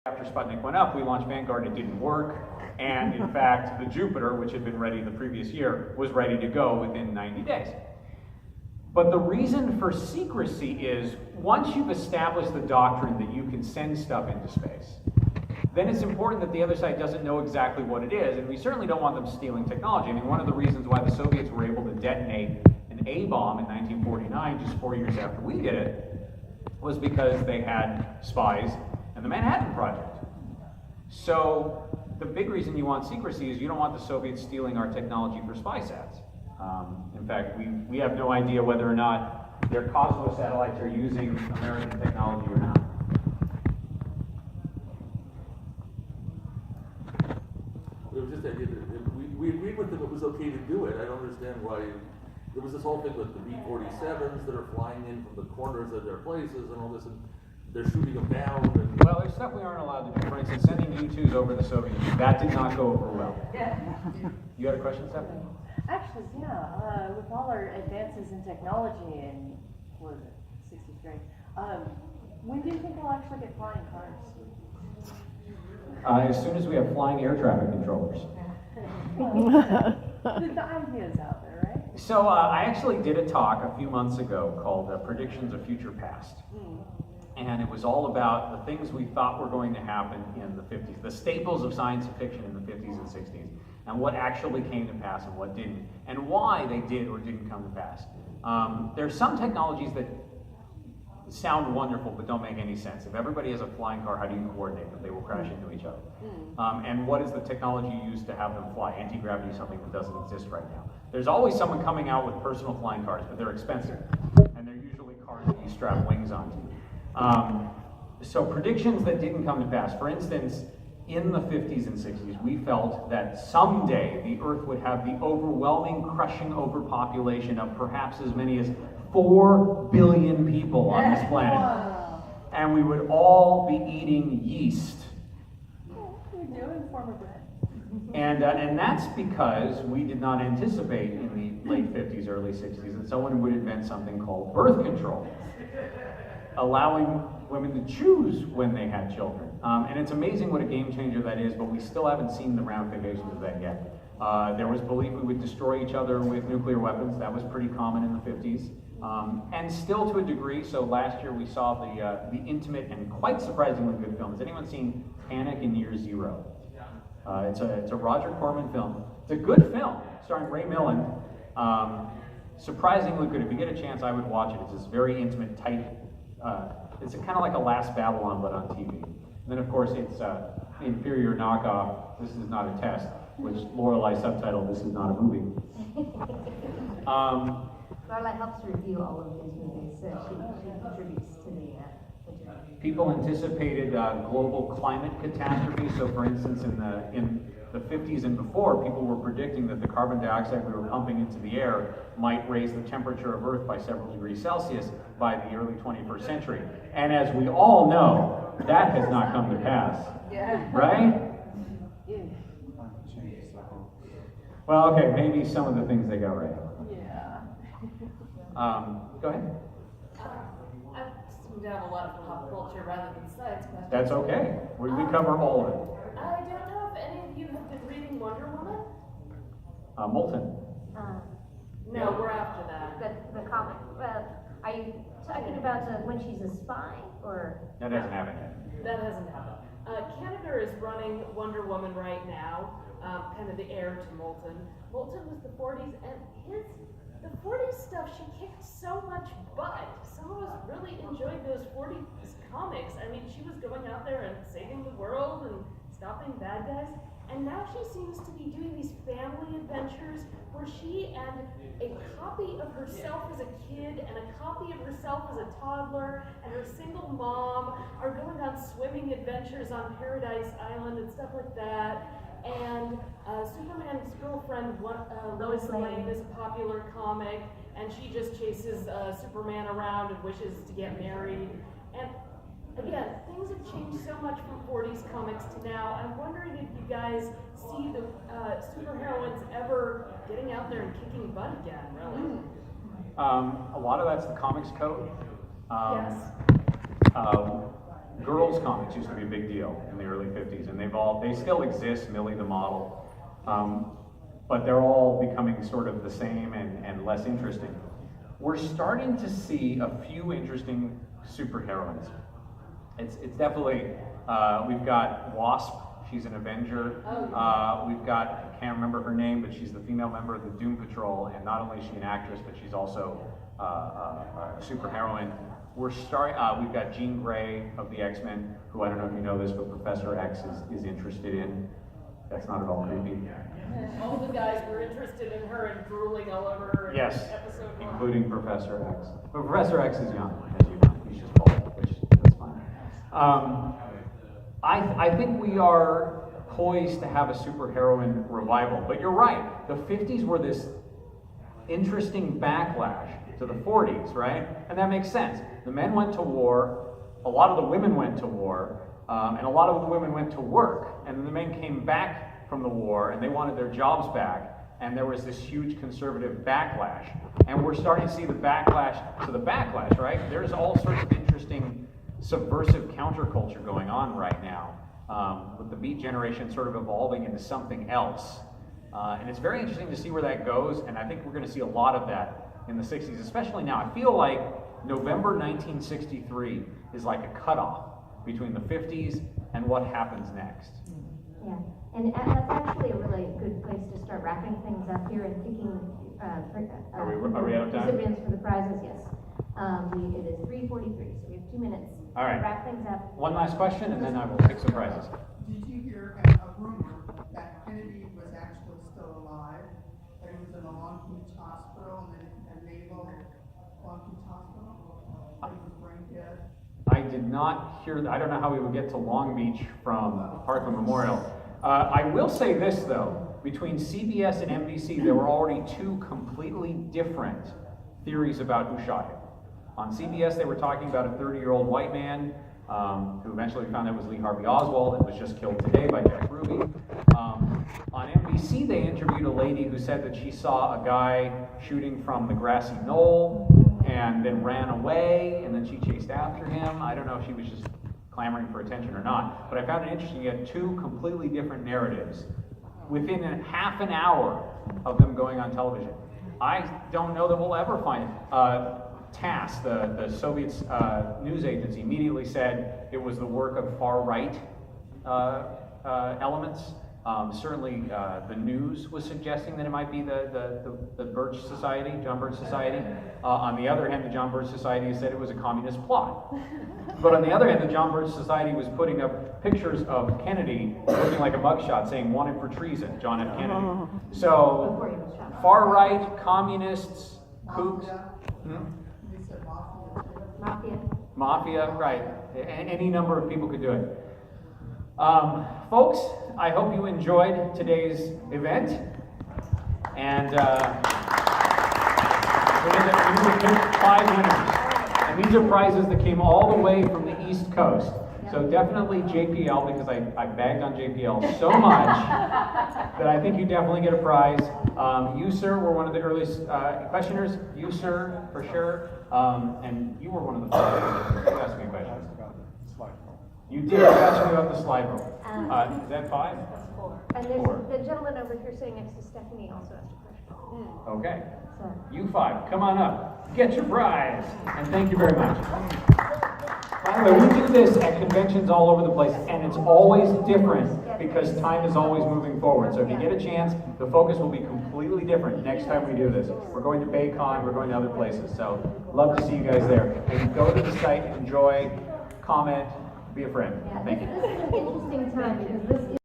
After Sputnik went up, we launched Vanguard, it didn't work, and in fact, the Jupiter, which had been ready the previous year, was ready to go within 90 days. But the reason for secrecy is, once you've established the doctrine that you can send stuff into space, then it's important that the other side doesn't know exactly what it is, and we certainly don't want them stealing technology. I mean, one of the reasons why the Soviets were able to detonate an A-bomb in 1949, just 4 years after we did it, was because they had spies and the Manhattan Project. So the big reason you want secrecy is you don't want the Soviets stealing our technology for spy sats. In fact, we have no idea whether or not their Cosmos satellites are using American technology or not. It was just the idea that we agreed with them it was okay to do it. I don't understand why. There was this whole thing with the B-47s that are flying in from the corners of their places and all this, and they're shooting them down. And well, there's stuff we aren't allowed to do. For instance, sending U-2s over the Soviet Union. That did not go over well. Yeah. You had a question, Stephanie? Actually, yeah. With all our advances in technology in, what is it, 63, when do you think we'll actually get flying cars? As soon as we have flying air traffic controllers. The idea's out there, right? So I actually did a talk a few months ago called Predictions of Future Past. And it was all about the things we thought were going to happen in the 50s, the staples of science fiction in the 50s and 60s, and what actually came to pass and what didn't, and why they did or didn't come to pass. There's some technologies that sound wonderful but don't make any sense. If everybody has a flying car, how do you coordinate them? They will crash into each other. And what is the technology used to have them fly? Anti-gravity is something that doesn't exist right now. There's always someone coming out with personal flying cars, but they're expensive, and they're usually cars that you strap wings onto. So predictions that didn't come to pass. For instance, in the 50s and 60s, we felt that someday the Earth would have the overwhelming, crushing overpopulation of perhaps as many as 4 billion people on this planet. And we would all be eating yeast. We're doing former bread. And that's because we did not anticipate in the late 50s, early 60s that someone would invent something called birth control, allowing women to choose when they had children. And it's amazing what a game changer that is, but we still haven't seen the ramifications of that yet. There was belief we would destroy each other with nuclear weapons. That was pretty common in the 50s. And still to a degree, so last year we saw the intimate and quite surprisingly good film. Has anyone seen Panic in Year Zero? It's a Roger Corman film. It's a good film, starring Ray Milland. Surprisingly good. If you get a chance, I would watch it. It's this very intimate, tight, it's kind of like a Last Babylon, but on TV. And then, of course, it's the inferior knockoff, This Is Not a Test, which Lorelei subtitled, This Is Not a Movie. Lorelei helps review all of these movies, so she contributes to the People anticipated global climate catastrophe. So, for instance, in the 50s and before, people were predicting that the carbon dioxide we were pumping into the air might raise the temperature of Earth by several degrees Celsius by the early 21st century. And as we all know, that has not come to pass. Yeah. Right? Well, okay, maybe some of the things they got right. Yeah. Go ahead. I seem to have a lot of pop culture rather than science questions. That's okay. We cover all of it. I don't know if any of you have been reading Wonder Woman? Molten. No, we're after that. the comic. Are you talking about when she's a spy, or? That hasn't happened yet. That hasn't happened. Canada is running Wonder Woman right now, kind of the heir to Molten. Molten was the 40s, and the 40s stuff, she kicked so much butt. Some of us really enjoyed those 40s comics. I mean, she was going out there and saving the world and stopping bad guys. And now she seems to be doing these family adventures where she and a copy of herself as a kid and a copy of herself as a toddler and her single mom are going on swimming adventures on Paradise Island and stuff like that. And Superman's girlfriend, Lois Lane, is a popular comic, and she just chases Superman around and wishes to get married. And again, things have changed so much from 40s comics to now. I'm wondering if you guys see the superheroines ever getting out there and kicking butt again, really. A lot of that's the comics code. Yes. Girls comics used to be a big deal in the early 50s, and they still exist, Millie the model, but they're all becoming sort of the same and less interesting. We're starting to see a few interesting superheroines. It's definitely, we've got Wasp, she's an Avenger. We've got, I can't remember her name, but she's the female member of the Doom Patrol, and not only is she an actress, but she's also a superheroine. We've got Jean Grey of the X-Men, who I don't know if you know this, but Professor X is interested in. That's not at all creepy. All the guys were interested in her and drooling all over her in Yes, episode 1. including Professor X. But Professor X is young, as you know. He's just bald, which that's fine. I think we are poised to have a superheroine revival. But you're right, the 50s were this interesting backlash to the 40s, right? And that makes sense. The men went to war, a lot of the women went to war, and a lot of the women went to work. And then the men came back from the war and they wanted their jobs back. And there was this huge conservative backlash. And we're starting to see the backlash to the backlash, right? There's all sorts of interesting subversive counterculture going on right now, with the Beat Generation sort of evolving into something else. And it's very interesting to see where that goes, and I think we're going to see a lot of that in the 60s, especially now. I feel like November 1963 is like a cutoff between the 50s and what happens next. Yeah, and that's actually a really good place to start wrapping things up here and picking, Are we out of time? recipients for the prizes, yes. It is 3:43, so we have 2 minutes All right. to wrap things up. One last question, and then I will pick some prizes. Did you hear a rumor that Kennedy was actually still alive, that he was in a Long Beach hospital, and then a naval Long Beach hospital, that he was brain dead? I did not hear that. I don't know how we would get to Long Beach from Parkland Memorial. I will say this, though. Between CBS and NBC, there were already two completely different theories about who shot him. On CBS, they were talking about a 30-year-old white man who eventually found out was Lee Harvey Oswald and was just killed today by Jack Ruby. On NBC, they interviewed a lady who said that she saw a guy shooting from the grassy knoll and then ran away, and then she chased after him. I don't know if she was just clamoring for attention or not, but I found it interesting. You had two completely different narratives within half an hour of them going on television. I don't know that we'll ever find it. TASS, the Soviet news agency, immediately said it was the work of far-right elements. Certainly, the news was suggesting that it might be the Birch Society, John Birch Society. On the other hand, the John Birch Society said it was a communist plot. But on the other hand, the John Birch Society was putting up pictures of Kennedy looking like a mugshot saying, "Wanted for treason, John F. Kennedy." So, Before he was shot. far-right, communists, kooks. Mafia. They said mafia too. Mafia. Mafia, right. Any number of people could do it. Folks, I hope you enjoyed today's event. And we need to pick 5 winners. And these are prizes that came all the way from the East Coast. So definitely JPL, because I bagged on JPL so much that I think you definitely get a prize. You, sir, were one of the earliest questioners. You, sir, for sure. And you were one of the first to ask me questions. You did ask me about the slide rule. Is that 5? And Four. there's the gentleman over here sitting next to Stephanie also asked a question. Okay. So, You 5, come on up. Get your prize. And thank you very much. By the way, we do this at conventions all over the place, and it's always different because time is always moving forward. So if you get a chance, the focus will be completely different next time we do this. We're going to Baycon, we're going to other places. So love to see you guys there. And go to the site, enjoy, comment, be a friend. yeah, Thank you. this is an interesting time because this is